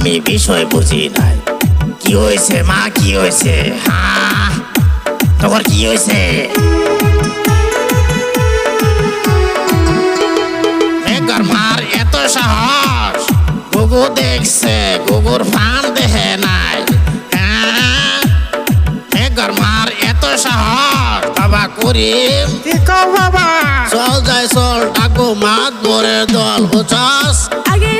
আমি বিষয় বুঝি নাই। কি হয়েছে মা, কি হয়েছে? হ্যাঁ, তোমার কি হয়েছে? মেঘর মার এত সাহস, গুগু দেখছে, গুগুর ফান দেখে নাই। হ্যাঁ, মেঘর মার এত সাহস। বাবা করিম, কি কও বাবা? চল যাই চল, ডাকবো মাত বরে দল, বুঝছস? আগে